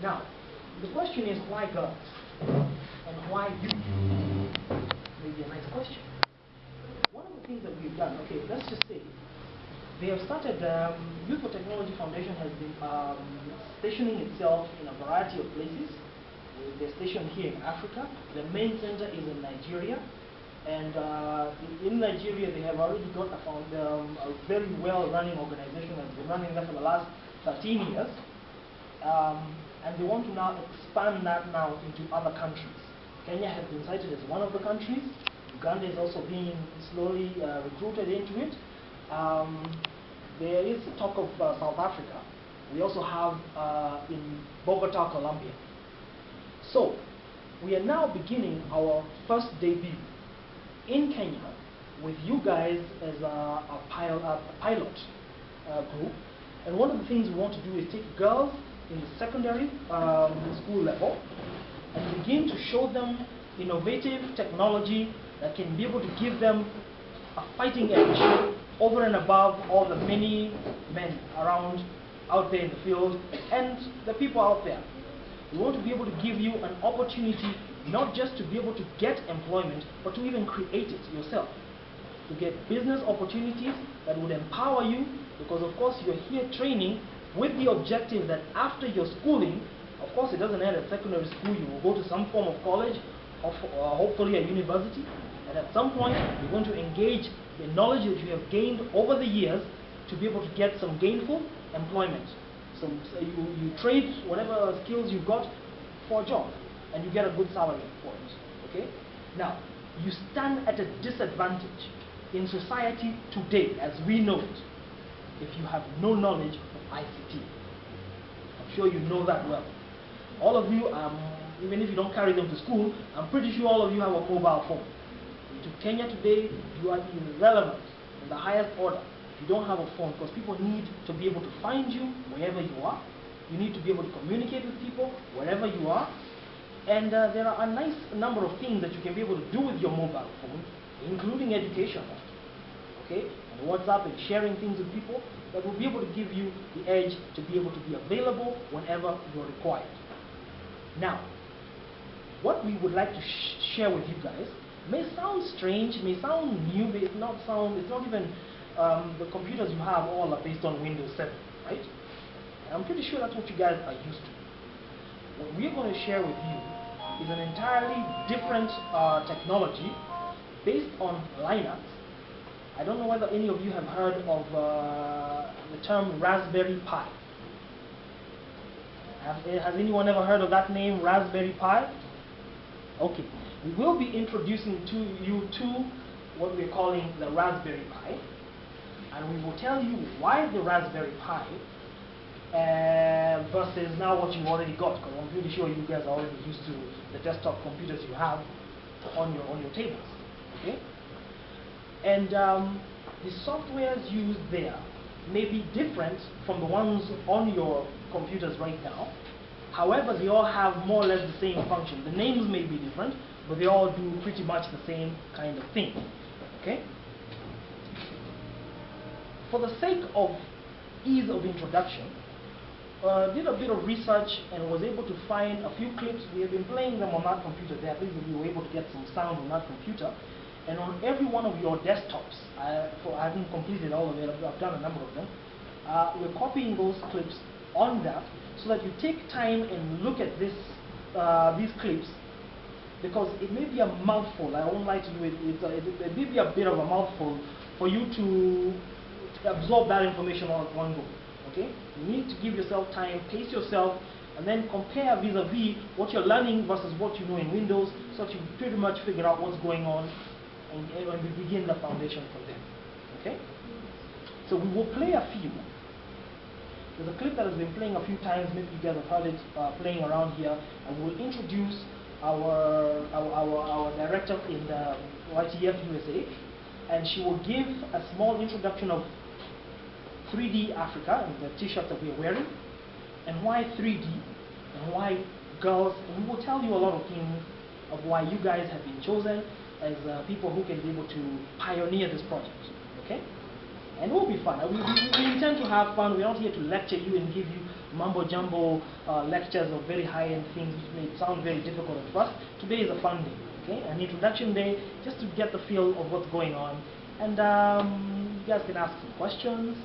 Now, the question is why girls? And why youth? Maybe a nice question. One of the things that we've done, okay, let's just say, they have started, Youth for Technology Foundation has been stationing itself in a variety of places. They're stationed here in Africa. The main center is in Nigeria. And in Nigeria, they have already got a very well-running organization that's been running that for the last 13 years. And they want to now expand that now into other countries. Kenya has been cited as one of the countries. Uganda is also being slowly recruited into it. There is talk of South Africa. We also have in Bogota, Colombia. So, we are now beginning our first debut in Kenya with you guys as a pilot group. And one of the things we want to do is take girls in the secondary school level and begin to show them innovative technology that can be able to give them a fighting edge over and above all the many men around out there in the field and the people out there. We want to be able to give you an opportunity not just to be able to get employment, but to even create it yourself. To get business opportunities that would empower you, because of course you're here training with the objective that after your schooling, of course it doesn't end at secondary school, you will go to some form of college, or hopefully a university, and at some point you're going to engage the knowledge that you have gained over the years to be able to get some gainful employment. So you trade whatever skills you've got for a job, and you get a good salary for it. Okay? Now, you stand at a disadvantage in society today, as we know it, if you have no knowledge of ICT. I'm sure you know that well. All of you, even if you don't carry them to school, I'm pretty sure all of you have a mobile phone. To Kenya today, you are irrelevant in the highest order if you don't have a phone, because people need to be able to find you wherever you are. You need to be able to communicate with people wherever you are. And there are a nice number of things that you can be able to do with your mobile phone, including education. Okay? And WhatsApp and sharing things with people that will be able to give you the edge to be able to be available whenever you're required. Now, what we would like to share with you guys may sound strange, may sound new, but it's not even, the computers you have all are based on Windows 7, right? And I'm pretty sure that's what you guys are used to. What we're going to share with you is an entirely different technology based on Linux. I don't know whether any of you have heard of the term Raspberry Pi. Has anyone ever heard of that name, Raspberry Pi? Okay, we will be introducing to you to what we're calling the Raspberry Pi, and we will tell you why the Raspberry Pi versus now what you've already got, because I'm pretty sure you guys are already used to the desktop computers you have on your tables. Okay? And the softwares used there may be different from the ones on your computers right now. However, they all have more or less the same function. The names may be different, but they all do pretty much the same kind of thing. Okay? For the sake of ease of introduction, did a bit of research and was able to find a few clips. We have been playing them on that computer there. I think we were able to get some sound on that computer. And on every one of your desktops, I haven't completed all of it, I've done a number of them, we're copying those clips on that so that you take time and look at these clips, because it may be a mouthful. I won't lie to you, it may be a bit of a mouthful for you to absorb that information all at one go. Okay? You need to give yourself time, pace yourself, and then compare vis-a-vis what you're learning versus what you know in Windows, so that you pretty much figure out what's going on, and we begin the foundation from there. Okay? So we will play a few. There's a clip that has been playing a few times. Maybe you guys have heard it playing around here, and we'll introduce our director in the YTF USA, and she will give a small introduction of 3D Africa and the t-shirt that we are wearing, and why 3D, and why girls, and we will tell you a lot of things of why you guys have been chosen as people who can be able to pioneer this project. Okay? And it will be fun. We intend to have fun. We're not here to lecture you and give you mumbo-jumbo lectures of very high-end things which may sound very difficult at first. Today is a fun day, okay? An introduction day, just to get the feel of what's going on. And you guys can ask some questions.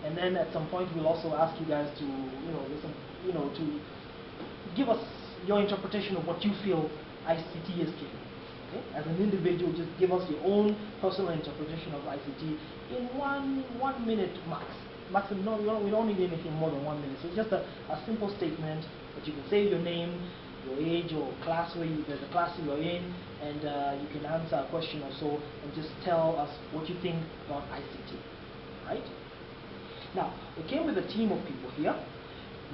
And then at some point we'll also ask you guys to, to give us your interpretation of what you feel ICT is giving. Okay? As an individual, just give us your own personal interpretation of ICT in one minute max. Maximum, no, we don't need anything more than 1 minute. So it's just a simple statement that you can say your name, your age, or class the class you're in, and you can answer a question or so, and just tell us what you think about ICT. Right? Now, we came with a team of people here.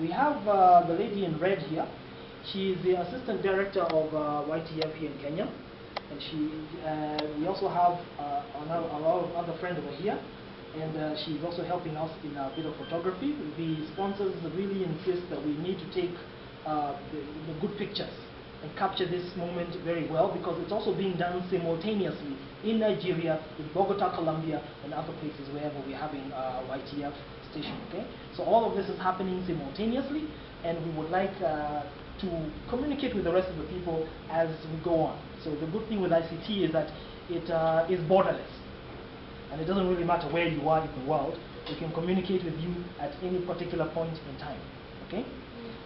We have the lady in red here. She is the assistant director of YTF here in Kenya. And we also have a lot of other friends over here, and she's also helping us in a bit of photography. The sponsors really insist that we need to take the good pictures and capture this moment very well, because it's also being done simultaneously in Nigeria, in Bogota, Colombia, and other places wherever we're having YTF station. Okay, so all of this is happening simultaneously, and we would like to communicate with the rest of the people as we go on. So the good thing with ICT is that it is borderless, and it doesn't really matter where you are in the world. We can communicate with you at any particular point in time. Okay,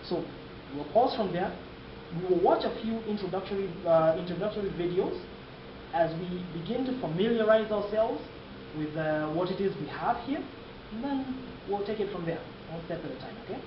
so we'll pause from there. We will watch a few introductory videos as we begin to familiarize ourselves with what it is we have here, and then we'll take it from there, one step at a time. Okay.